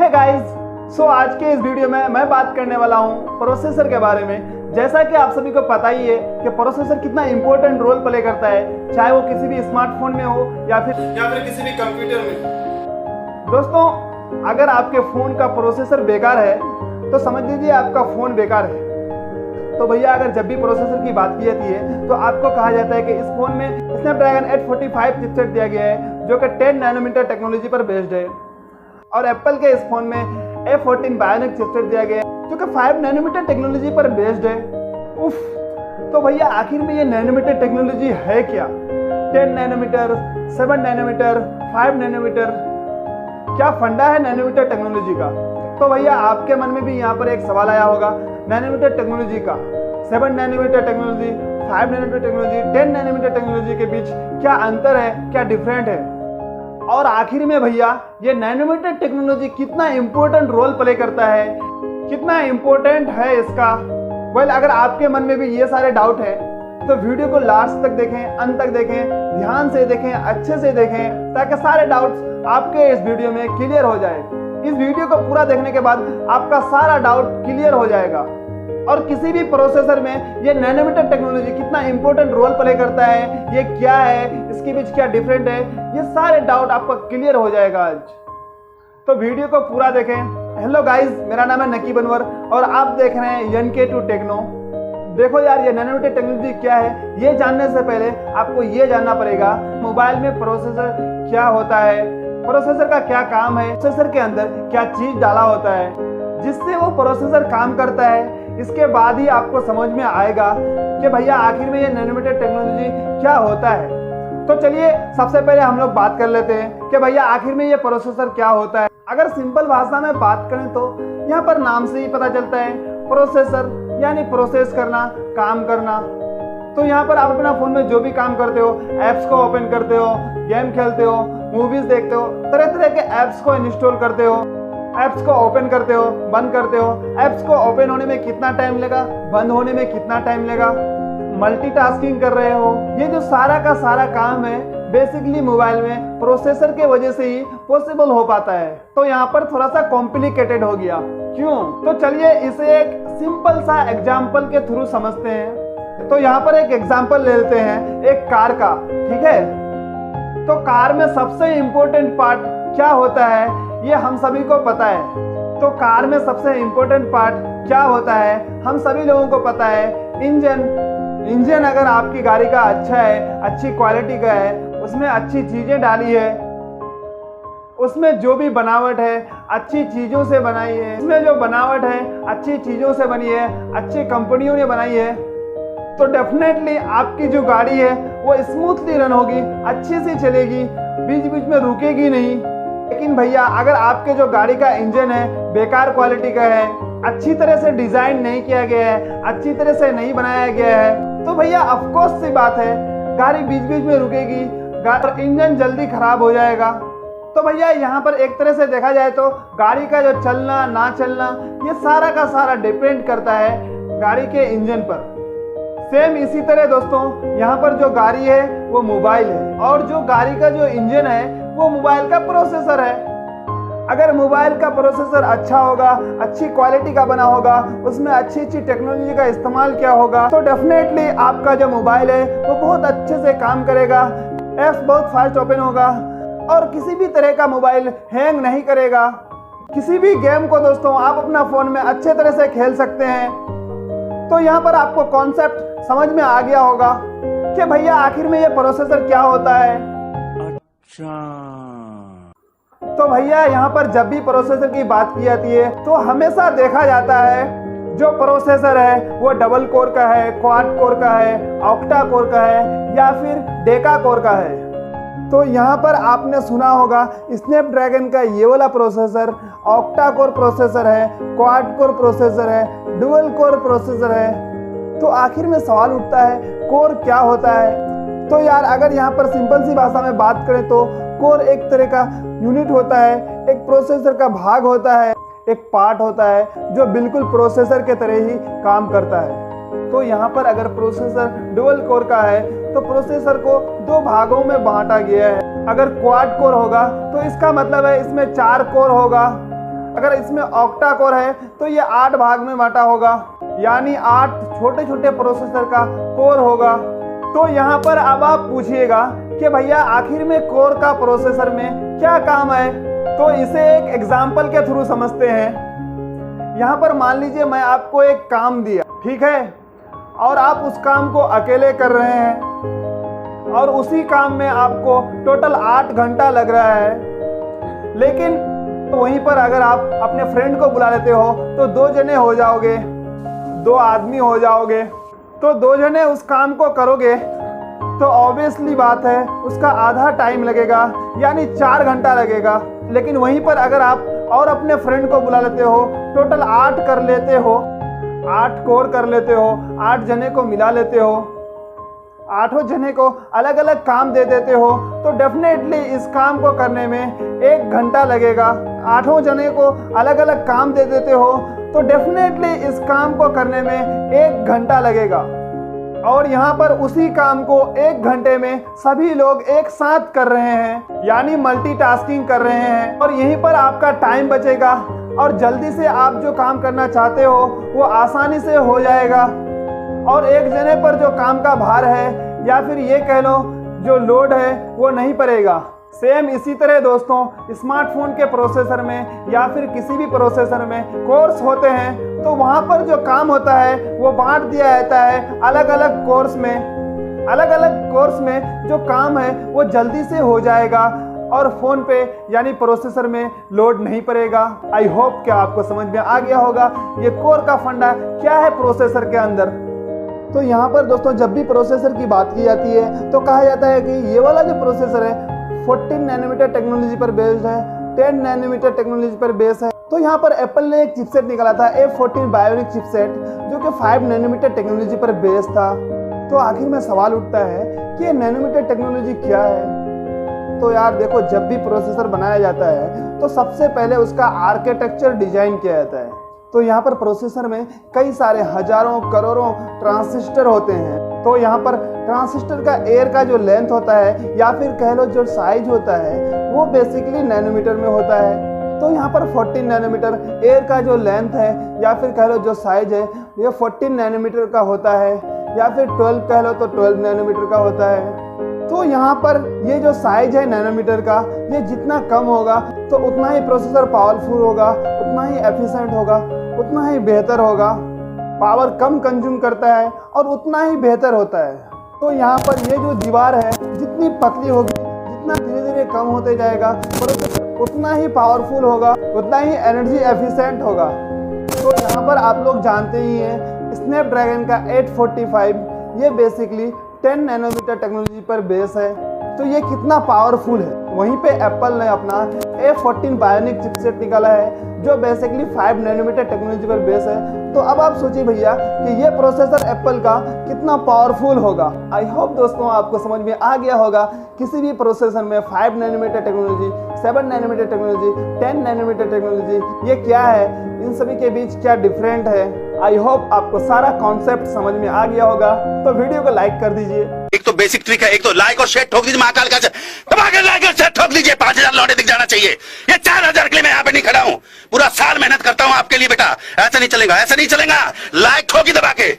Hey guys, सो आज के इस वीडियो में मैं बात करने वाला हूँ प्रोसेसर के बारे में। जैसा कि आप सभी को पता ही है कि प्रोसेसर कितना इंपॉर्टेंट रोल प्ले करता है, चाहे वो किसी भी स्मार्टफोन में हो या फिर किसी भी कंप्यूटर में। दोस्तों, अगर आपके फ़ोन का प्रोसेसर बेकार है तो समझ लीजिए आपका फ़ोन बेकार है। तो भैया, अगर जब भी प्रोसेसर की बात की जाती है तो आपको कहा जाता है कि इस फ़ोन में स्नैपड्रैगन 845 चिपसेट दिया गया है, जो कि 10 नैनोमीटर टेक्नोलॉजी पर बेस्ड है। और एप्पल के इस फोन में A14 बायोनिक चिपसेट दिया गया है, जो कि 5 नैनोमीटर टेक्नोलॉजी पर बेस्ड है। उफ, तो भैया आखिर में ये नैनोमीटर टेक्नोलॉजी है क्या? 10 नैनोमीटर, 7 नैनोमीटर, 5 नैनोमीटर, क्या फंडा है नैनोमीटर टेक्नोलॉजी का? तो भैया आपके मन में भी यहाँ पर एक सवाल आया होगा, नैनोमीटर टेक्नोलॉजी का 7 nanometre technology, 5 nanometre technology, 10 nanometre technology के बीच क्या अंतर है, क्या डिफरेंट है? और आखिर में भैया ये नैनोमीटर टेक्नोलॉजी कितना इंपॉर्टेंट रोल प्ले करता है, कितना इंपॉर्टेंट है इसका? वेल, अगर आपके मन में भी ये सारे डाउट हैं तो वीडियो को लास्ट तक देखें, अंत तक देखें, ध्यान से देखें, अच्छे से देखें, ताकि सारे डाउट्स आपके इस वीडियो में क्लियर हो जाए। इस वीडियो को पूरा देखने के बाद आपका सारा डाउट क्लियर हो जाएगा। और किसी भी प्रोसेसर में ये नैनोमीटर टेक्नोलॉजी कितना इंपॉर्टेंट रोल प्ले करता है, ये क्या है, इसके बीच क्या डिफरेंट है, ये सारे डाउट आपका क्लियर हो जाएगा आज। तो वीडियो को पूरा देखें। हेलो गाइस, मेरा नाम है नकीब अनवर और आप देख रहे हैं NK2 टेक्नो। देखो यार, ये नैनोमीटर टेक्नोलॉजी क्या है, ये जानने से पहले आपको ये जानना पड़ेगा मोबाइल में प्रोसेसर क्या होता है, प्रोसेसर का क्या काम है, प्रोसेसर के अंदर क्या चीज डाला होता है जिससे वो प्रोसेसर काम करता है। इसके बाद ही आपको समझ में आएगा कि भैया आखिर में ये नैनोमीटर टेक्नोलॉजी क्या होता है। तो चलिए सबसे पहले हम लोग बात कर लेते हैं कि भैया आखिर में ये प्रोसेसर क्या होता है। अगर सिंपल भाषा में बात करें तो यहाँ पर नाम से ही पता चलता है, प्रोसेसर यानी प्रोसेस करना, काम करना। तो यहाँ पर आप अपना फ़ोन में जो भी काम करते हो, ऐप्स को ओपन करते हो, गेम खेलते हो, मूवीज़ देखते हो, तरह तरह के ऐप्स को इंस्टॉल करते हो, ऐप्स को ओपन करते हो, बंद करते हो। ऐप्स को ओपन होने में कितना टाइम लेगा, बंद होने में कितना टाइम लेगा, मल्टीटास्किंग कर रहे हो, ये जो सारा का सारा काम है बेसिकली मोबाइल में प्रोसेसर के वजह से ही पॉसिबल हो पाता है। तो यहाँ पर थोड़ा सा कॉम्प्लिकेटेड हो गया। क्यों? तो चलिए इसे एक सिंपल सा एग्जाम्पल के थ्रू समझते हैं। तो यहाँ पर एक एग्जाम्पल ले लेते हैं एक कार का, ठीक है? तो कार में सबसे इम्पोर्टेंट पार्ट क्या होता है, ये हम सभी को पता है। तो कार में सबसे इम्पोर्टेंट पार्ट क्या होता है, हम सभी लोगों को पता है, इंजन अगर आपकी गाड़ी का अच्छा है, अच्छी क्वालिटी का है, उसमें अच्छी चीज़ें डाली है, उसमें जो भी बनावट है अच्छी चीज़ों से बनाई है, उसमें जो बनावट है अच्छी चीज़ों से बनी है, अच्छी कंपनियों ने बनाई है, तो डेफिनेटली आपकी जो गाड़ी है वो स्मूथली रन होगी, अच्छे से चलेगी, बीच बीच में रुकेगी नहीं। लेकिन भैया अगर आपके जो गाड़ी का इंजन है बेकार क्वालिटी का है, अच्छी तरह से डिज़ाइन नहीं किया गया है, अच्छी तरह से नहीं बनाया गया है, तो भैया ऑफकोर्स सी बात है गाड़ी बीच बीच में रुकेगी और इंजन जल्दी खराब हो जाएगा। तो भैया यहाँ पर एक तरह से देखा जाए तो गाड़ी का जो चलना ना चलना ये सारा का सारा डिपेंड करता है गाड़ी के इंजन पर। सेम इसी तरह दोस्तों यहाँ पर जो गाड़ी है वो मोबाइल है और जो गाड़ी का जो इंजन है वो मोबाइल का प्रोसेसर है। अगर मोबाइल का प्रोसेसर अच्छा होगा, अच्छी क्वालिटी का बना होगा, उसमें अच्छी अच्छी टेक्नोलॉजी का इस्तेमाल किया होगा, तो डेफिनेटली आपका जो मोबाइल है वो बहुत अच्छे से काम करेगा, ऐप्स बहुत फास्ट ओपन होगा और किसी भी तरह का मोबाइल हैंग नहीं करेगा। किसी भी गेम को दोस्तों आप अपना फ़ोन में अच्छे तरह से खेल सकते हैं। तो यहाँ पर आपको कॉन्सेप्ट समझ में आ गया होगा कि भैया आखिर में ये प्रोसेसर क्या होता है। अच्छा, तो भैया यहाँ पर जब भी प्रोसेसर की बात की जाती है तो हमेशा देखा जाता है जो प्रोसेसर है वो डबल कोर का है, क्वाड कोर का है, ऑक्टा कोर का है या फिर डेका कोर का है। तो यहाँ पर आपने सुना होगा स्नैपड्रैगन का ये वाला प्रोसेसर ऑक्टा कोर प्रोसेसर है, क्वाड कोर प्रोसेसर है, डुअल कोर प्रोसेसर है। तो आखिर में सवाल उठता है कोर क्या होता है। तो यार अगर यहाँ पर सिंपल सी भाषा में बात करें तो कोर एक तरह का यूनिट होता है, एक प्रोसेसर का भाग होता है, एक पार्ट होता है जो बिल्कुल प्रोसेसर के तरह ही काम करता है। तो यहाँ पर अगर प्रोसेसर डुअल कोर का है तो प्रोसेसर को 2 भागों में बांटा गया है। अगर क्वाड कोर होगा तो इसका मतलब है इसमें 4 कोर होगा अगर इसमें ऑक्टा कोर है तो ये 8 भाग में बांटा होगा, यानी 8 छोटे छोटे प्रोसेसर का कोर होगा। तो यहाँ पर अब आप पूछिएगा कि भैया आखिर में कोर का प्रोसेसर में क्या काम है, तो इसे एक एग्जाम्पल के थ्रू समझते हैं। यहाँ पर मान लीजिए मैं आपको एक काम दिया, ठीक है, और आप उस काम को अकेले कर रहे हैं और उसी काम में आपको टोटल 8 घंटा लग रहा है। लेकिन तो वहीं पर अगर आप अपने फ्रेंड को बुला लेते हो तो 2 जने हो जाओगे, 2 आदमी हो जाओगे, तो 2 जने उस काम को करोगे तो ऑब्वियसली बात है उसका आधा टाइम लगेगा, यानी 4 घंटा लगेगा। लेकिन वहीं पर अगर आप और अपने फ्रेंड को बुला लेते हो, टोटल 8 कर लेते हो, 8 कोर कर लेते हो, 8 जने को मिला लेते हो, 8 जने को अलग अलग काम दे देते हो, तो डेफिनेटली इस काम को करने में 1 घंटा लगेगा। 8 जने को अलग अलग काम दे देते हो तो डेफिनेटली इस काम को करने में 1 घंटा लगेगा। और यहाँ पर उसी काम को 1 घंटे में सभी लोग एक साथ कर रहे हैं, यानी मल्टीटास्किंग कर रहे हैं, और यहीं पर आपका टाइम बचेगा और जल्दी से आप जो काम करना चाहते हो वो आसानी से हो जाएगा। और एक जने पर जो काम का भार है या फिर ये कह लो जो लोड है वो नहीं पड़ेगा। सेम इसी तरह दोस्तों स्मार्टफोन के प्रोसेसर में या फिर किसी भी प्रोसेसर में कोर्स होते हैं, तो वहाँ पर जो काम होता है वो बांट दिया जाता है अलग अलग कोर्स में। अलग अलग कोर्स में जो काम है वो जल्दी से हो जाएगा और फ़ोन पे यानी प्रोसेसर में लोड नहीं पड़ेगा। आई होप कि आपको समझ में आ गया होगा ये कोर का फंडा क्या है प्रोसेसर के अंदर। तो यहाँ पर दोस्तों जब भी प्रोसेसर की बात की जाती है तो कहा जाता है कि ये वाला जो प्रोसेसर है 14 नैनोमीटर टेक्नोलॉजी पर बेस्ड है, 10 नैनोमीटर टेक्नोलॉजी पर बेस है। तो यहाँ पर एप्पल ने एक चिपसेट निकाला था A14 बायोनिक चिपसेट, जो कि 5 नैनोमीटर टेक्नोलॉजी पर बेस था। तो आखिर में सवाल उठता है कि ये नैनोमीटर टेक्नोलॉजी क्या है। तो यार देखो, जब भी प्रोसेसर बनाया जाता है तो सबसे पहले उसका आर्किटेक्चर डिजाइन किया जाता है। तो यहाँ पर प्रोसेसर में कई सारे हजारों करोड़ों ट्रांजिस्टर होते हैं। तो यहाँ पर ट्रांजिस्टर का एयर का जो लेंथ होता है या फिर कह लो जो साइज होता है वो बेसिकली नैनोमीटर में होता है। तो यहाँ पर 14 नैनोमीटर एयर का जो लेंथ है या फिर कह लो जो साइज है ये 14 नैनोमीटर का होता है, या फिर 12 कह लो तो 12 नैनोमीटर का होता है। तो यहाँ पर ये जो साइज है नैनोमीटर का, ये जितना कम होगा तो उतना ही प्रोसेसर पावरफुल होगा, उतना ही एफिशिएंट होगा, उतना ही बेहतर होगा। पावर कम कंज्यूम करता है और उतना ही बेहतर होता है। तो यहाँ पर ये जो दीवार है जितनी पतली होगी, जितना धीरे धीरे कम होते जाएगा प्रोसेसर उतना ही पावरफुल होगा, उतना ही एनर्जी एफिशिएंट होगा। तो यहाँ पर आप लोग जानते ही हैं स्नैपड्रैगन का 845 ये बेसिकली 10 नैनोमीटर टेक्नोलॉजी पर बेस है। तो ये कितना पावरफुल है। वहीं पे एप्पल ने अपना A14 बायोनिक चिपसेट निकाला है जो बेसिकली 5 नैनोमीटर टेक्नोलॉजी पर बेस है। तो अब आप सोचिए भैया कि ये प्रोसेसर एप्पल का कितना पावरफुल होगा। आई होप दोस्तों आपको समझ में आ गया होगा किसी भी प्रोसेसर में 5 nanometre technology, 7 nanometre technology, 10 nanometre technology ये क्या है, इन सभी के बीच क्या डिफरेंट है। आई होप आपको सारा कॉन्सेप्ट समझ में आ गया होगा। तो वीडियो को लाइक कर दीजिए। एक तो बेसिक ट्रिक है, एक तो लाइक और शेयर ठोक दीजिए। महाकाल का दबा के लाइक और शेयर ठोक दीजिए। 5000 लौटे दिख जाना चाहिए। ये 4000 के लिए मैं यहाँ पे नहीं खड़ा हूँ, पूरा साल मेहनत करता हूँ आपके लिए बेटा। ऐसा नहीं चलेगा, ऐसा नहीं चलेगा। लाइक ठोकी दबा के।